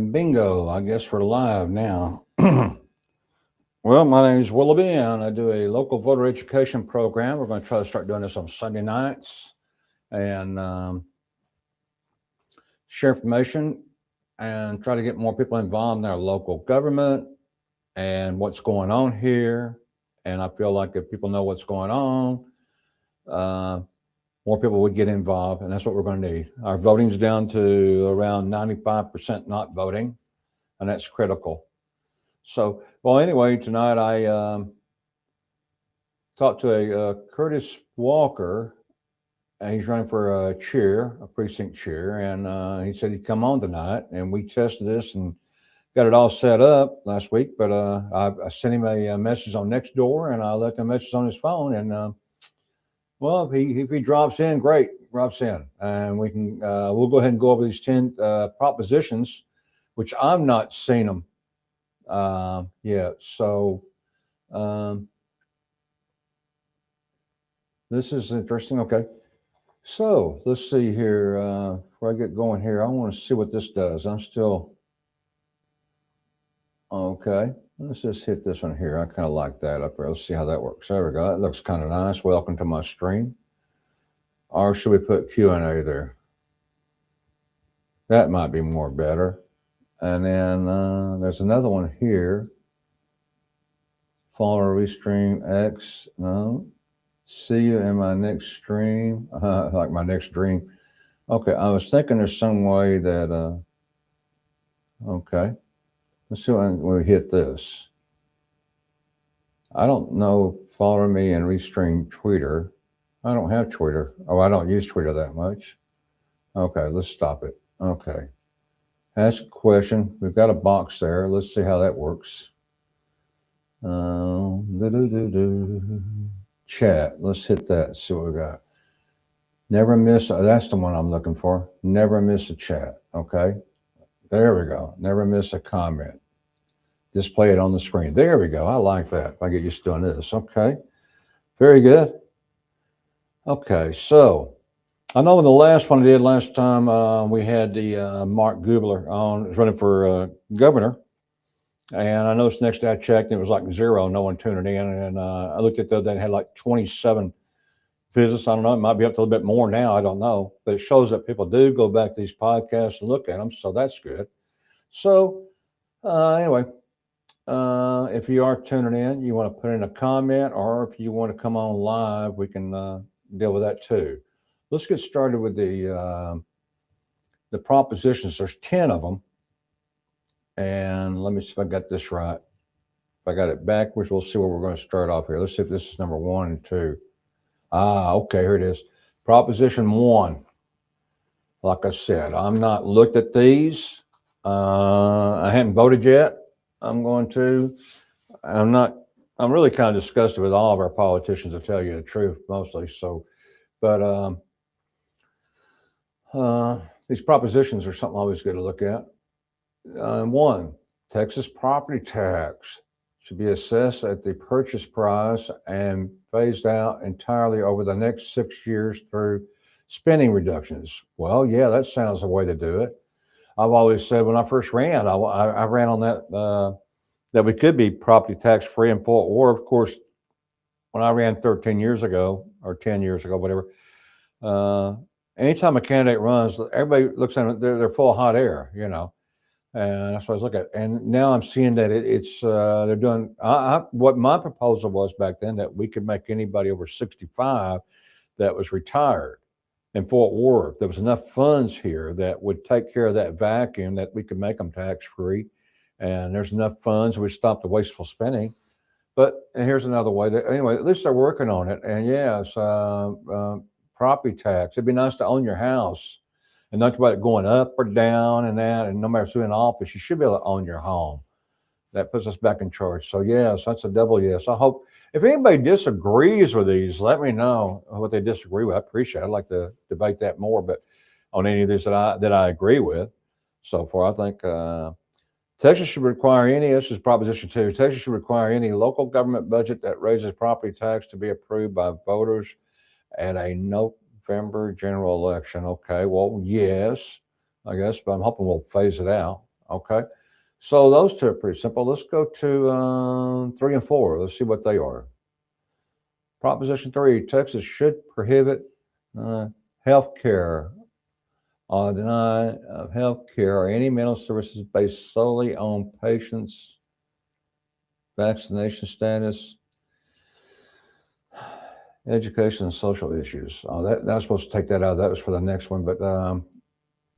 And bingo, I guess we're live now. Well, my name is Willoughby, and I do a local voter education program. We're going to try to start doing this on Sunday nights and share information and try to get more people involved in our local government and what's going on here. And I feel like if people know what's going on, more people would get involved, and that's what we're going to need. Our voting's down to around 95% not voting, and that's critical. So, well, anyway, tonight I talked to a Curtis Walker, and he's running for a chair, a precinct chair, and he said he'd come on tonight, and we tested this and got it all set up last week. But I sent him a message on Nextdoor, and I left a message on his phone, and well, if he drops in, great, drops in, and we can we'll go ahead and go over these 10 propositions, which I've not seen them yet. So this is interesting. Okay, so let's see here. Before I get going here, I want to see what this does. I'm still okay. Let's just hit this one here. I kind of like that up there. Let's see how that works. There we go. That looks kind of nice. Welcome to my stream. Or should we put Q&A there? That might be more better. And then there's another one here. Follow Restream X. No. See you in my next stream. Like my next dream. Okay, I was thinking there's some way that, okay. Let's see when we hit this. I don't know, follow me and Restream Twitter. I don't have Twitter. Oh, I don't use Twitter that much. Okay, let's stop it. Okay. Ask a question. We've got a box there. Let's see how that works. Chat. Let's hit that. See what we got. Never miss. That's the one I'm looking for. Never miss a chat. Okay. There we go. Never miss a comment. Display it on the screen. There we go. I like that. If I get used to doing this. Okay. Very good. Okay. So I know in the last one I did last time, we had the Mark Gubler on, running for governor. And I noticed next day I checked, it was like 0, no one tuning in. And I looked at the other day and had like 27 visits. I don't know. It might be up to a little bit more now. I don't know. But it shows that people do go back to these podcasts and look at them. So that's good. So anyway, if you are tuning in, you want to put in a comment, or if you want to come on live, we can deal with that too. Let's get started with the propositions. There's 10 of them. And let me see if I got this right. If I got it backwards, we'll see where we're going to start off here. Let's see if this is number 1 and 2. Okay, here it is. Proposition 1. Like I said, I'm not looked at these. I haven't voted yet. I'm really kind of disgusted with all of our politicians, to tell you the truth, mostly. So, but these propositions are something always good to look at. 1, Texas property tax should be assessed at the purchase price and phased out entirely over the next 6 years through spending reductions. Well, yeah, that sounds the way to do it. I've always said when I first ran, I ran on that we could be property tax free in Fort Worth. Of course, when I ran 13 years ago or 10 years ago, whatever, anytime a candidate runs, everybody looks at them, they're full of hot air, you know. And that's what I was looking at. And now I'm seeing that it's they're doing what my proposal was back then, that we could make anybody over 65 that was retired in Fort Worth. There was enough funds here that would take care of that vacuum, that we could make them tax free. And there's enough funds, we stop the wasteful spending. But here's another way. Anyway, at least they're working on it. And yes, property tax. It'd be nice to own your house. And not about it going up or down and that, and no matter who's in office, you should be able to own your home. That puts us back in charge. So yes, that's a double yes. I hope if anybody disagrees with these, let me know what they disagree with. I appreciate it. I'd like to debate that more, but on any of these that I agree with so far, I think Texas should require any, this is Proposition 2, Texas should require any local government budget that raises property tax to be approved by voters at a November general election. Okay, well, yes, I guess, but I'm hoping we'll phase it out. Okay. So those two are pretty simple. Let's go to 3 and 4. Let's see what they are. Proposition 3, Texas should prohibit health care, deny of health care or any mental services based solely on patients' vaccination status, education, and social issues. That was supposed to take that out. That was for the next one, but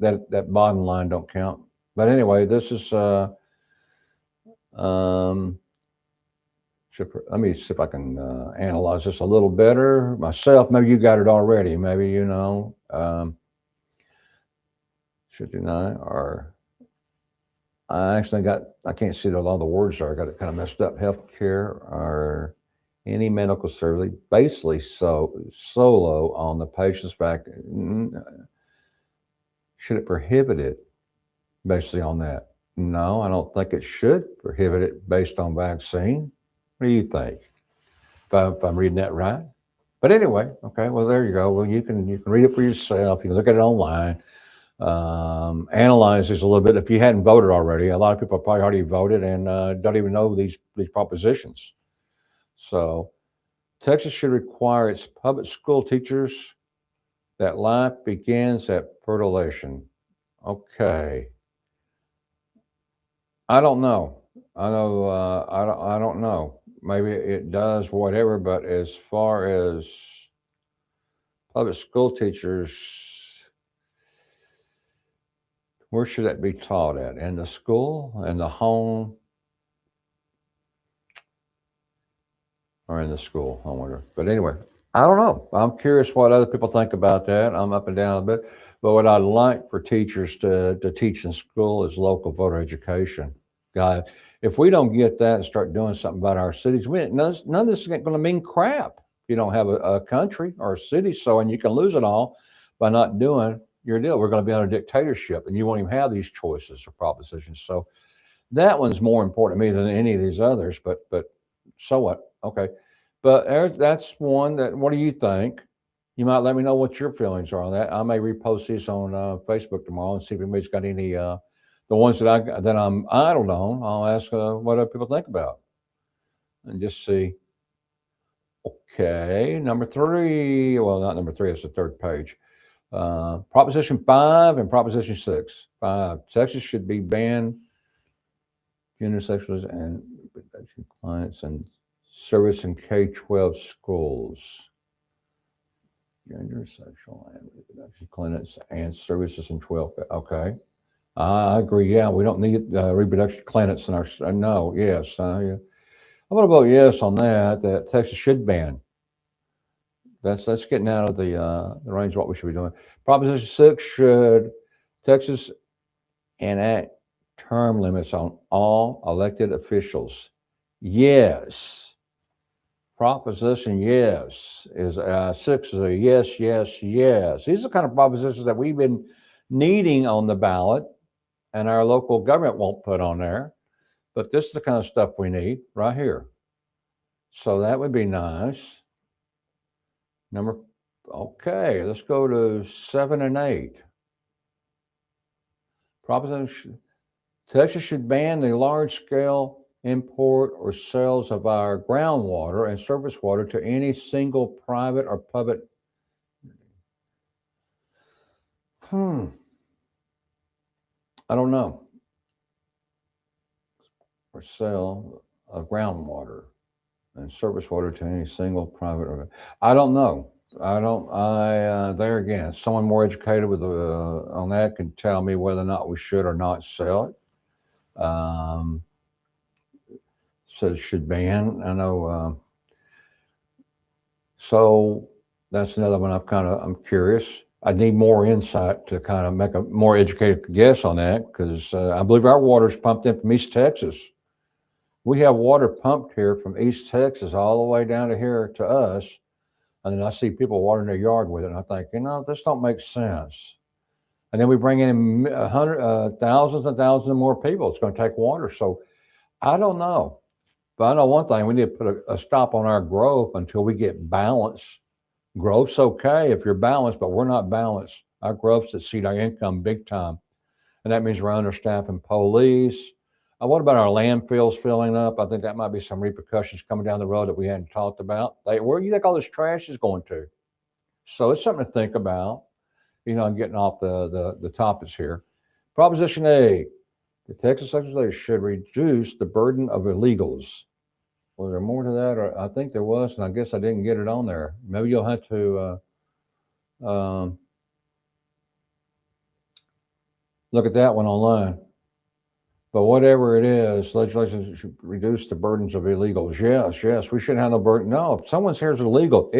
that bottom line don't count. But anyway, this is let me see if I can analyze this a little better myself. Maybe you got it already. Maybe you know. Should deny, or I can't see all the words there. I got it kind of messed up. Healthcare or any medical service, basically solo on the patient's back. Should it prohibit it basically on that? No, I don't think it should prohibit it based on vaccine. What do you think? If I'm reading that right? But anyway, okay, well, there you go. Well, you can read it for yourself. You can look at it online. Analyze this a little bit. If you hadn't voted already, a lot of people probably already voted and don't even know these propositions. So Texas should require its public school teachers that life begins at fertilization. Okay. I don't know. I don't know. Maybe it does, whatever. But as far as public school teachers, where should that be taught at? In the school, in the home, or in the school? I wonder. But anyway, I don't know. I'm curious what other people think about that. I'm up and down a bit. But what I'd like for teachers to teach in school is local voter education. God, if we don't get that and start doing something about our cities, none of this is going to mean crap. You don't have a country or a city, and you can lose it all by not doing your deal. We're going to be under dictatorship, and you won't even have these choices or propositions. So that one's more important to me than any of these others. But so what? Okay, but that's one that. What do you think? You might let me know what your feelings are on that. I may repost these on Facebook tomorrow and see if anybody's got any. The ones that I'm idled on, I'll ask what other people think about, and just see. Okay, number 3. Well, not number 3. It's the third page. Proposition 5 and Proposition 6. 5. Texas should be banned unisexuals and reproduction clients and service in K-12 schools. Gender, sexual, and reproduction clinics and services in 12. Okay. I agree. Yeah, we don't need reproduction clinics in our. No, yes. Yeah. I'm going to vote yes on that. That Texas should ban. That's getting out of the range of what we should be doing. Proposition 6, should Texas enact term limits on all elected officials? Yes. Proposition yes is 6 is a yes, yes, yes. These are the kind of propositions that we've been needing on the ballot, and our local government won't put on there. But this is the kind of stuff we need right here. So that would be nice. Okay, let's go to 7 and 8. Proposition: Texas should ban the large-scale import or sales of our groundwater and surface water to any single private or public. I don't know. Or sell groundwater and surface water to any single private or. I don't know. There again, someone more educated with on that can tell me whether or not we should or not sell it. So it should ban. I know. So that's another one. I'm curious. I need more insight to kind of make a more educated guess on that, because I believe our water is pumped in from East Texas. We have water pumped here from East Texas all the way down to here to us. And then I see people watering their yard with it, and I think, this don't make sense. And then we bring in thousands and thousands of more people. It's going to take water. So I don't know. But I know one thing: we need to put a stop on our growth until we get balance. Growth's okay if you're balanced, but we're not balanced. Our growth's exceed our income big time. and that means we're understaffing police. What about our landfills filling up? I think that might be some repercussions coming down the road that we hadn't talked about. Where do you think all this trash is going to? So it's something to think about. I'm getting off the topics here. Proposition A, the Texas legislature should reduce the burden of illegals. Was there more to that? Or I think there was, and I guess I didn't get it on there. Maybe you'll have to look at that one online. But whatever it is, legislation should reduce the burdens of illegals. Yes, we shouldn't have no burden. No, if someone's here is illegal,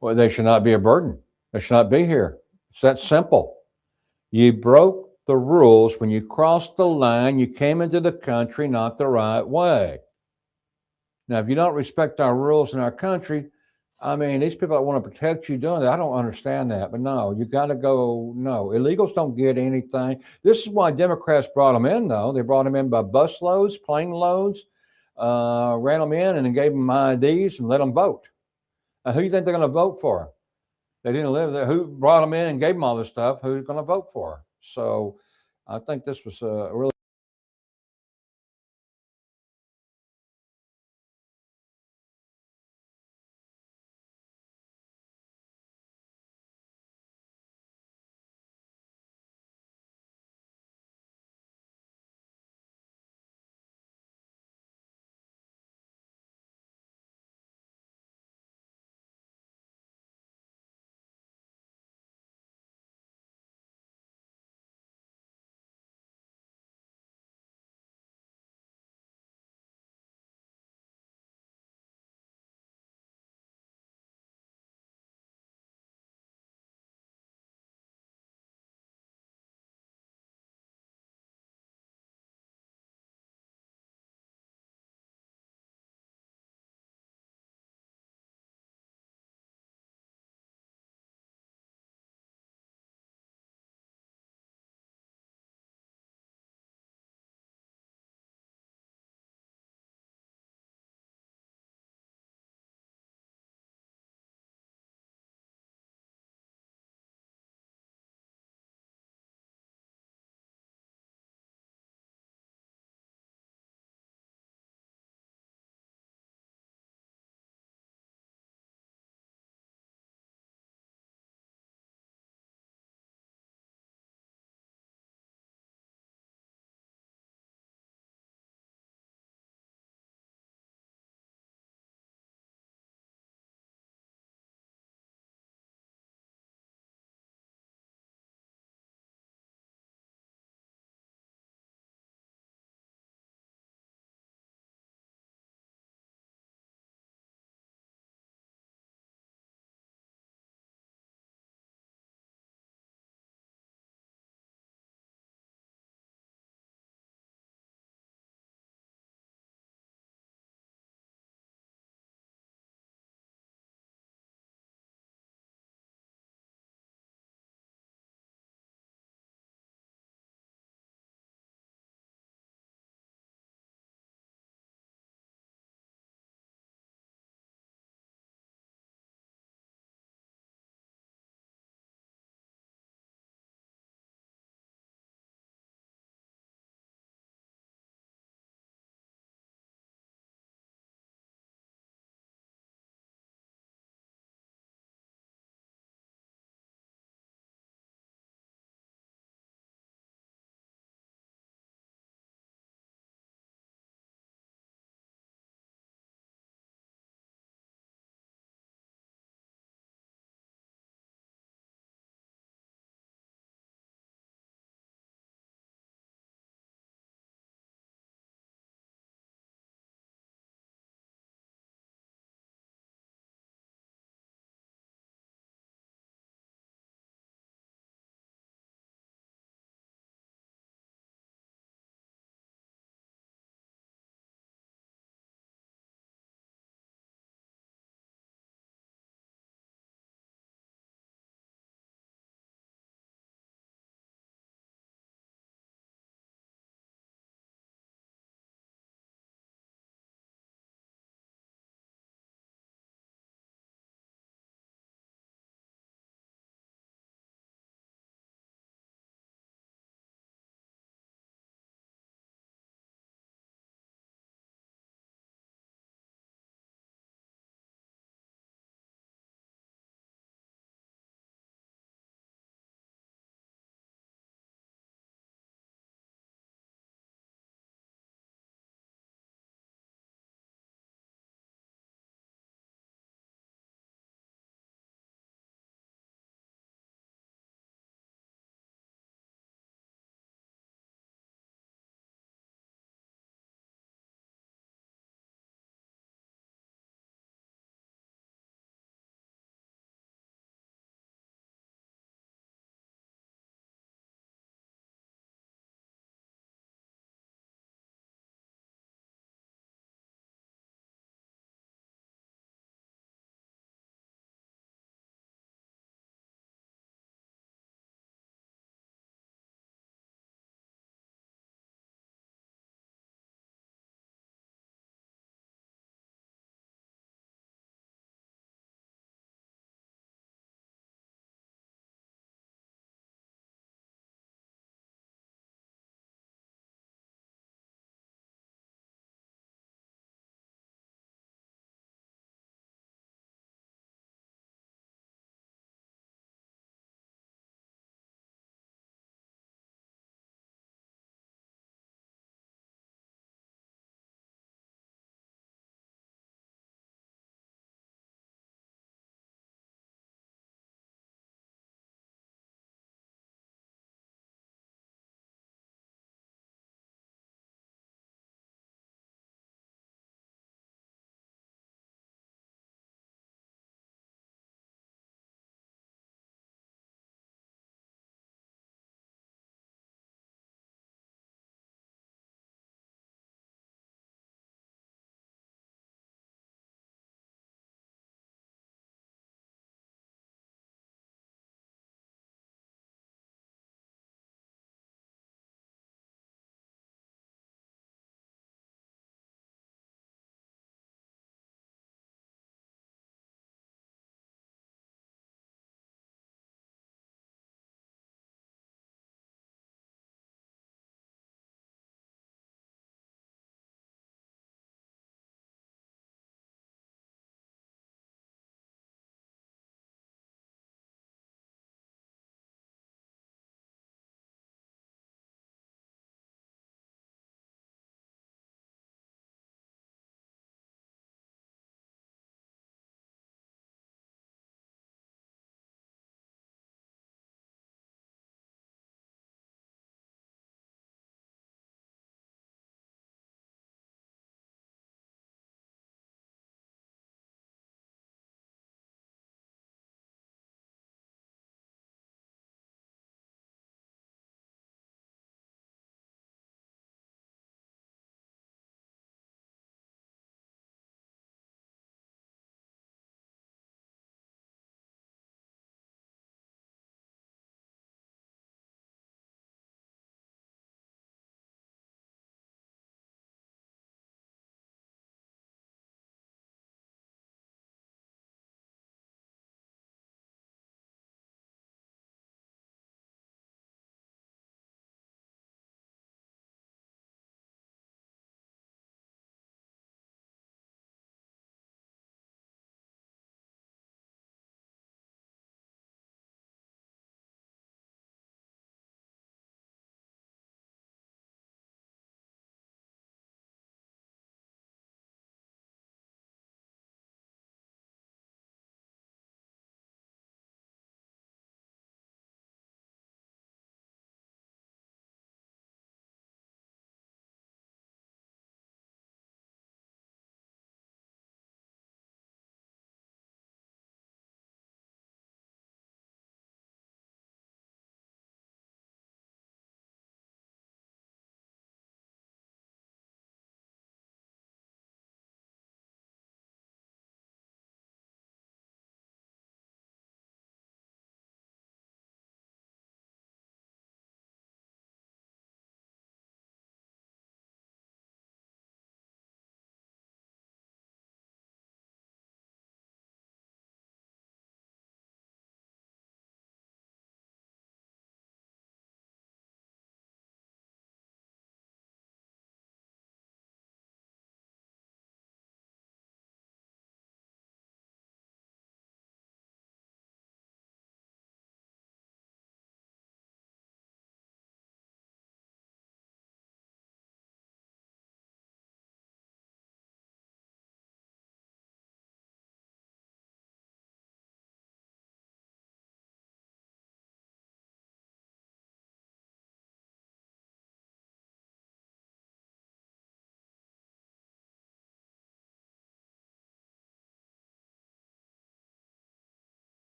well, they should not be a burden. They should not be here. It's that simple. You broke the rules when you crossed the line. You came into the country not the right way. Now, if you don't respect our rules in our country, I mean, these people that want to protect you doing that, I don't understand that. But no, you got to go. No, illegals don't get anything. This is why Democrats brought them in, though. They brought them in by busloads, plane loads, ran them in and then gave them IDs and let them vote. Now, who do you think they're going to vote for? They didn't live there. Who brought them in and gave them all this stuff? Who's going to vote for? So I think this was a really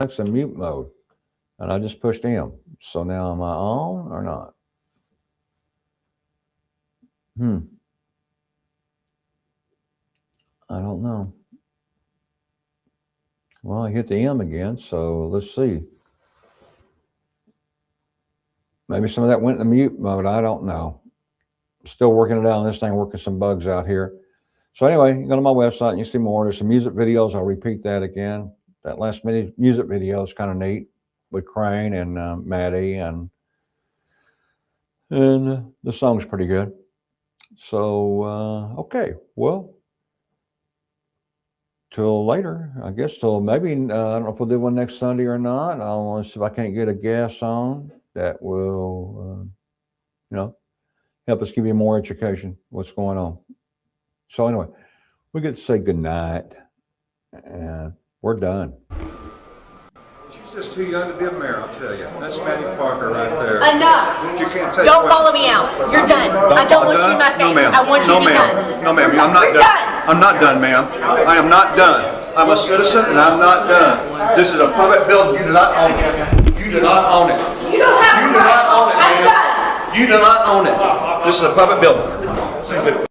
It's in mute mode. And I just pushed M. So now am I on or not? I don't know. Well, I hit the M again, so let's see. Maybe some of that went in mute mode. I don't know. Still working it out on this thing, working some bugs out here. So anyway, you go to my website and you see more. There's some music videos. I'll repeat that again. That last music video is kind of neat with Crane and Maddie, and the song's pretty good. So, okay, well, till later, I guess. Till maybe, I don't know if we'll do one next Sunday or not. I want to see if I can't get a guest on that will, help us give you more education, what's going on. So anyway, we get to say goodnight, and we're done. She's just too young to be a mayor, I'll tell you. That's Maddie Parker right there. Enough. You can't take don't follow me out. You're done. I don't want you in my face. No, ma'am. I want you to be done. No, ma'am. I'm not done. I'm not done, ma'am. I am not done. I'm a citizen, and I'm not done. This is a public building. You do not own it. You do not own it. You don't have You do not own it, I'm ma'am. done. You do not own it. This is a public building.